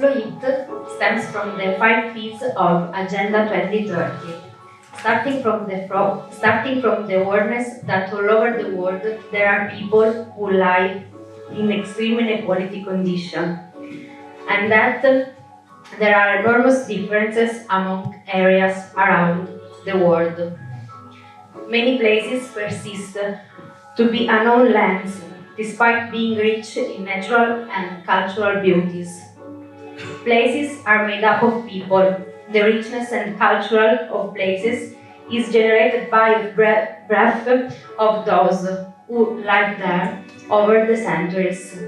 Fluid stems from the 5 Ps of Agenda 2030, starting from the awareness that all over the world there are people who live in extreme inequality conditions, and that there are enormous differences among areas around the world. Many places persist to be unknown lands, despite being rich in natural and cultural beauties. Places are made up of people. The richness and cultural of places is generated by the breath of those who live there over the centuries,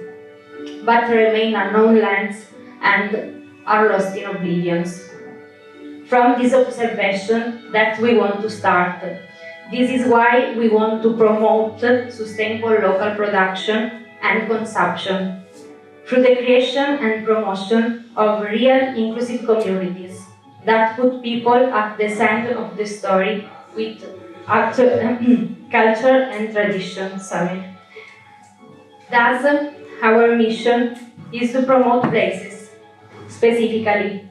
but remain unknown lands and are lost in oblivion. From this observation that we want to start. This is why we want to promote sustainable local production and consumption through the creation and promotion of real inclusive communities that put people at the center of the story with culture and tradition. Thus, our mission is to promote places. Specifically,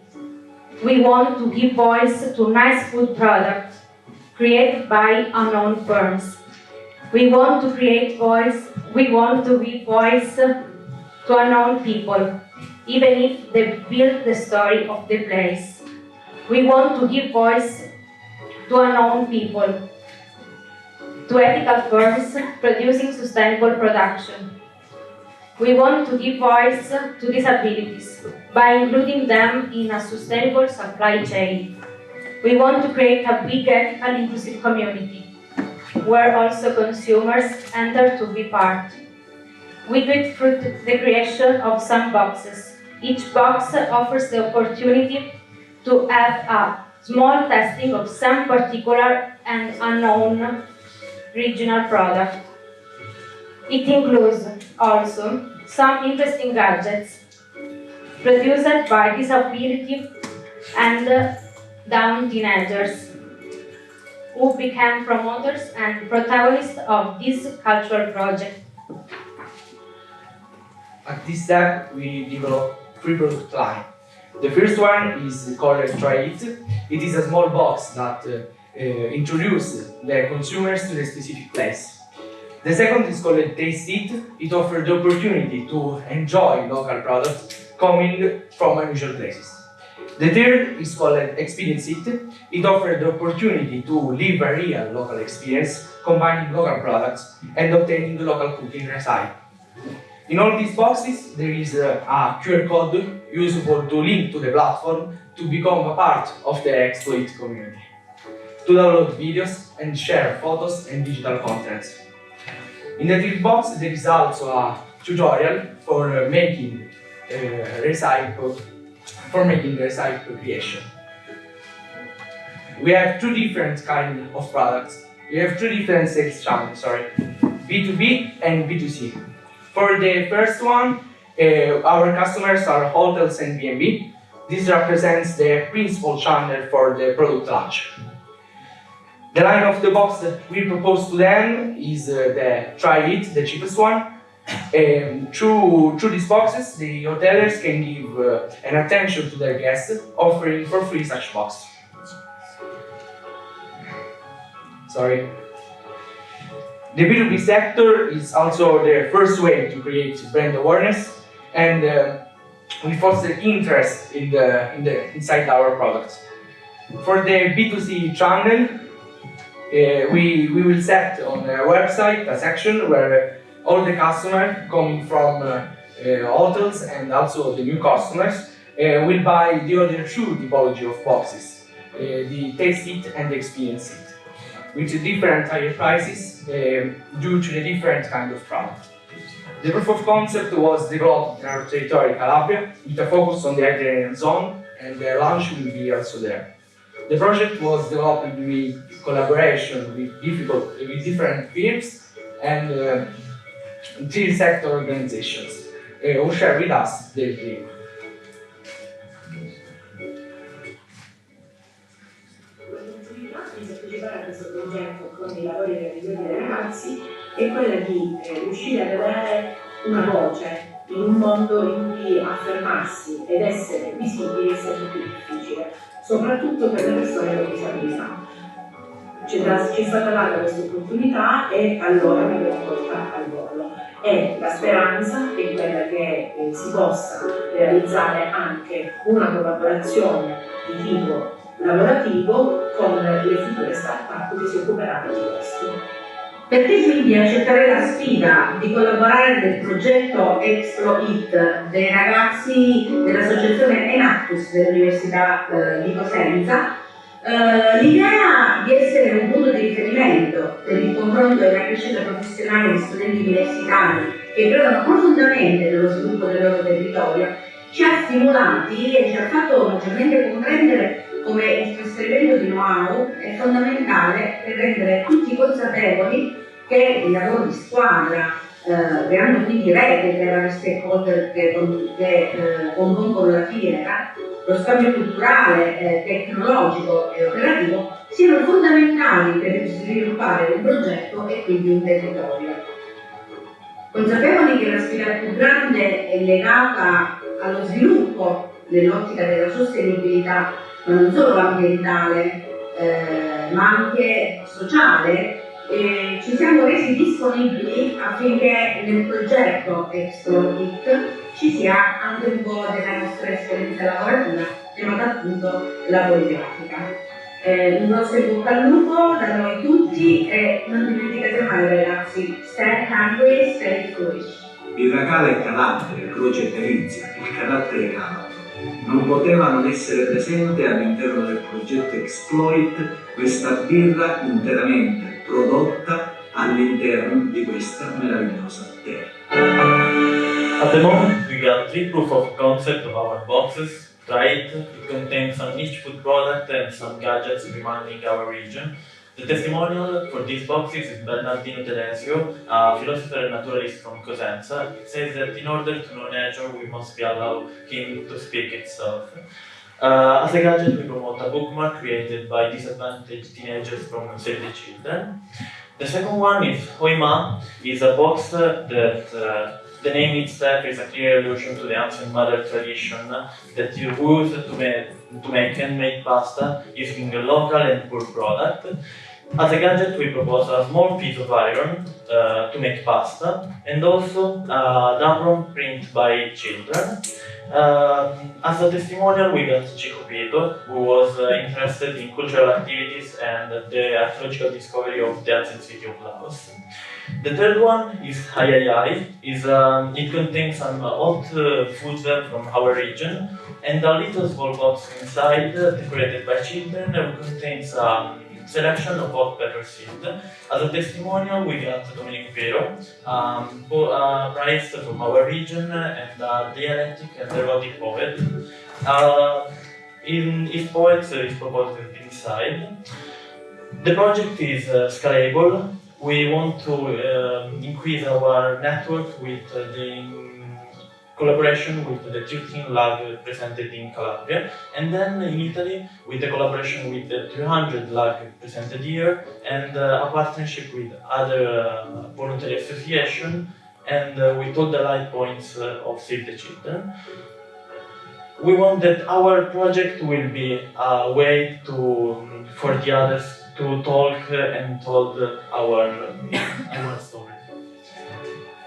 we want to give voice to nice food products created by unknown firms. We want to give voice to unknown people, even if they build the story of the place. We want to give voice to unknown people, to ethical firms producing sustainable production. We want to give voice to disabilities by including them in a sustainable supply chain. We want to create a big ethical inclusive community where also consumers enter to be part. We do it through the creation of some boxes. Each box offers the opportunity to have a small testing of some particular and unknown regional product. It includes also some interesting gadgets produced by disability and down teenagers who became promoters and protagonists of this cultural project. At this step, we develop 3 product lines. The first one is called Try It. It is a small box that introduces the consumers to the specific place. The second is called Taste It. It offers the opportunity to enjoy local products coming from unusual places. The third is called Experience It. It offers the opportunity to live a real local experience, combining local products and obtaining the local cooking recipe. In all these boxes, there is a QR code usable to link to the platform to become a part of the Exploit community, to download videos and share photos and digital contents. In the third box, there is also a tutorial for making recycle creation. We have 2 different kinds of products. We have 2 different sales channels, B2B and B2C. For the first one, our customers are hotels and B&B. This represents the principal channel for the product launch. The line of the box that we propose to them is the Try It, the cheapest one. Through these boxes, the hoteliers can give an attention to their guests, offering for free such box. The B2B sector is also the first way to create brand awareness, and we foster interest inside our products. For the B2C channel, we will set on the website a section where all the customers coming from hotels and also the new customers will buy the other 2 typology of boxes, the Taste It and the Experience It, with different higher prices due to the different kind of product. The proof of concept was developed in our territory, Calabria, with a focus on the agrarian zone, and the launch will be also there. The project was developed with collaboration with different firms and 3 sector organizations who share with us their dream. Questo progetto con i lavori realizzati dai ragazzi è quella di riuscire a dare una voce in un mondo in cui affermarsi ed essere visibili è sempre più difficile, soprattutto per le persone con disabilità. Ci è stata data questa opportunità e allora mi abbiamo portato al volo. E la speranza è quella che si possa realizzare anche una collaborazione di tipo lavorativo con le future start-up che si occuperanno di questo. Perché quindi accettare la sfida di collaborare nel progetto Explo-IT dei ragazzi dell'associazione Enactus dell'Università di Cosenza? L'idea di essere un punto di riferimento per il confronto e la crescita professionale di studenti universitari che credono profondamente nello sviluppo del loro territorio ci ha stimolati e ci ha fatto maggiormente comprendere come il trasferimento di know-how è fondamentale per rendere tutti consapevoli che il lavoro di squadra, creando quindi rete tra i vari stakeholder che compongono la filiera, lo scambio culturale, tecnologico e operativo siano fondamentali per sviluppare un progetto e quindi un territorio. Consapevoli che la sfida più grande è legata allo sviluppo nell'ottica della sostenibilità, ma non solo ambientale, ma anche sociale, ci siamo resi disponibili affinché nel progetto Explo-IT ci sia anche un po' della nostra esperienza lavorativa, chiamata appunto la poligrafica. Un grosso in bocca al lupo da noi tutti e non dimenticate mai ragazzi, stay hungry, stay foolish. Birra e carattere, croce e perizia, il carattere calato. Non poteva non essere presente all'interno del progetto Exploit questa birra interamente prodotta all'interno di questa meravigliosa terra. At the moment, we got 3 proof of concept of our boxes. Right? It contains some niche food product and some gadgets reminding our region. The testimonial for these boxes is Bernardino Tedesio, a philosopher and naturalist from Cosenza. It says that in order to know nature, we must be allow him to speak itself. As a gadget, we promote a bookmark created by disadvantaged teenagers from Save the Children. The second one is Hoima, is a box that the name itself is a clear allusion to the ancient mother tradition that you use to make handmade pasta using a local and poor product. As a gadget, we propose a small piece of iron to make pasta and also a dabron print by children. As a testimonial, we got Chico Pito, who was interested in cultural activities and the archaeological discovery of the ancient city of Laos. The third one is Hayayai. It contains some old foodware from our region and a little small box inside decorated by children that contains a selection of hot pepper seed. As a testimonial, we got Domenico Pero, a priest from our region and a dialectic and erotic poet. In his poets is proposed inside. The project is scalable. We want to increase our network with the collaboration with the 13 lab presented in Calabria, and then in Italy with the collaboration with the 300 lab presented here, and a partnership with other voluntary associations, and with all the light points of Save the Children. We want that our project will be a way for the others to talk and told our story.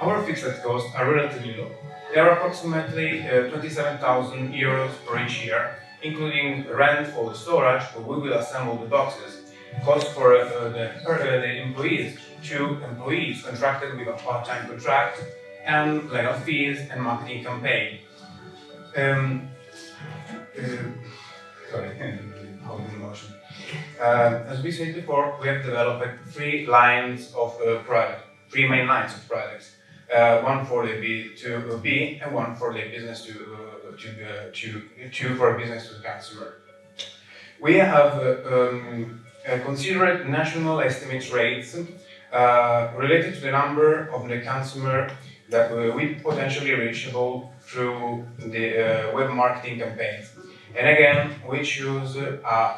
Our fixed costs are relatively low. They are approximately 27,000 euros per each year, including rent for the storage where we will assemble the boxes, cost for the employees, 2 employees contracted with a part-time contract, and legal fees and marketing campaign. Sorry, holding emotion. As we said before, we have developed 3 lines of product, 3 main lines of products. One for the B2B and one for the business for business to the consumer. We have considered national estimate rates related to the number of the consumer that we potentially reachable through the web marketing campaigns. And again, we choose a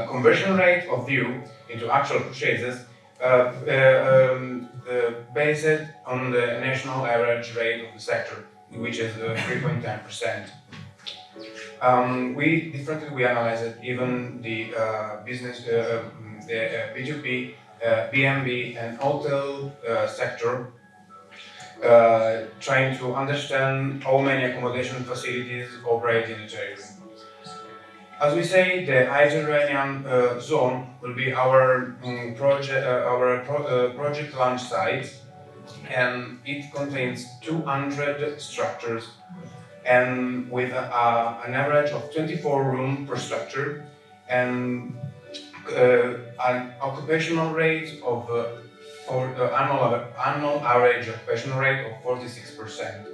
conversion rate of view into actual purchases based on the national average rate of the sector, which is 3.10%. We analyzed even the business, the B2B, B&B and hotel sector, trying to understand how many accommodation facilities operate in the territory. As we say, the Mediterranean zone will be our project launch site, and it contains 200 structures, and with an average of 24 rooms per structure, and an occupational rate of annual average occupational rate of 46%.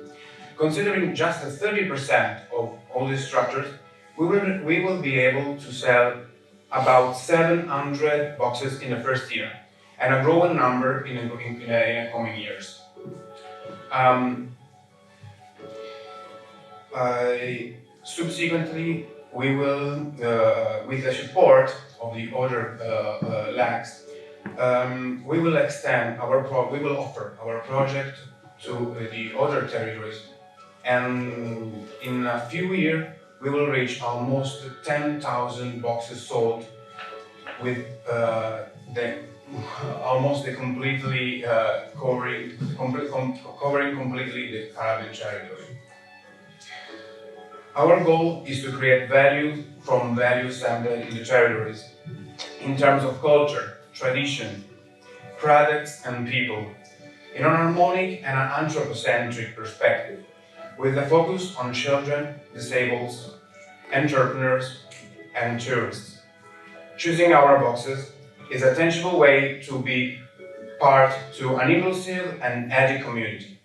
Considering just 30% of all these structures, we will be able to sell about 700 boxes in the first year, and a growing number in the coming years. Subsequently, we will, with the support of the other lags, we will extend we will offer our project to the other territories, and in a few years we will reach almost 10,000 boxes sold, with almost completely covering completely the Caribbean territory. Our goal is to create value from values embedded in the territories, in terms of culture, tradition, products and people, in an harmonic and an anthropocentric perspective, with a focus on children, disabled, entrepreneurs and tourists. Choosing our boxes is a tangible way to be part to an inclusive and edgy community.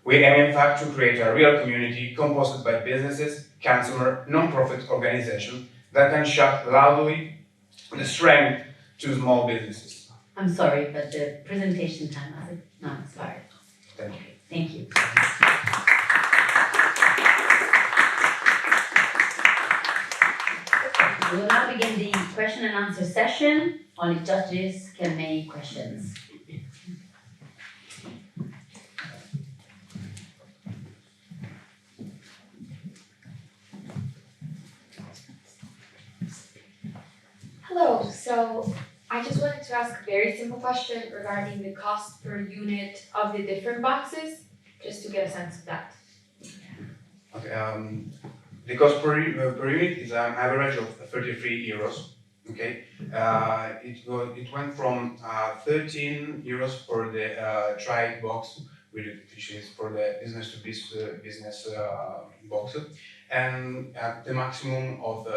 We aim in fact to create a real community composed by businesses, consumer, non-profit organizations that can shout loudly the strength to small businesses. I'm sorry, but the presentation time has not expired. Thank you. Thank you. We will now begin the question and answer session. Only judges can make questions. Hello, so I just wanted to ask a very simple question regarding the cost per unit of the different boxes, just to get a sense of that. Okay, the cost per unit is an average of 33 euros. Okay, it went from 13 euros for the tri box, which is for the business to business box, and at the maximum of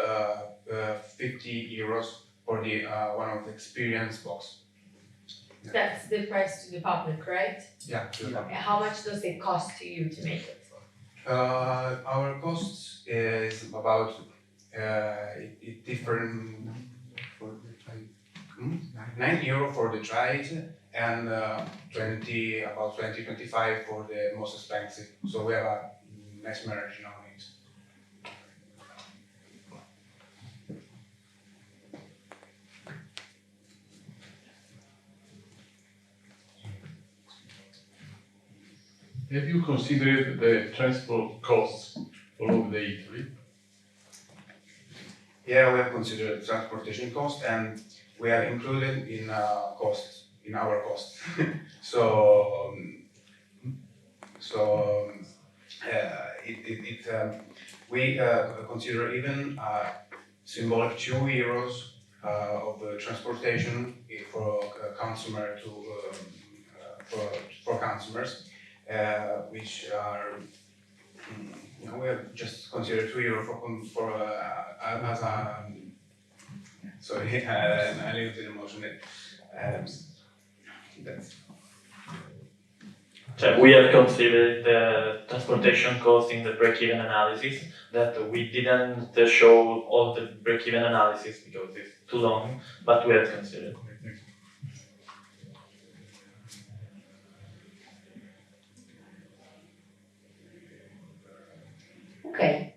50 euros for the one of the experience box. Yeah. That's the price to the public, right? Yeah, to the public. How much does it cost to you to make it? Our cost is about it different for the 9 euro for the trade, and about 20-25 for the most expensive. So we have a nice margin on it. Have you considered the transport costs all over the Italy? Yeah, we have considered transportation cost, and we have included in our costs. We consider even symbolic 2 euros of transportation for consumer to for consumers. Which are, we have just considered 2 euro for as a, sorry, I need to emotion it. We have considered the transportation cost in the break-even analysis, that we didn't show all the break-even analysis because it's too long, but we have considered. Okay,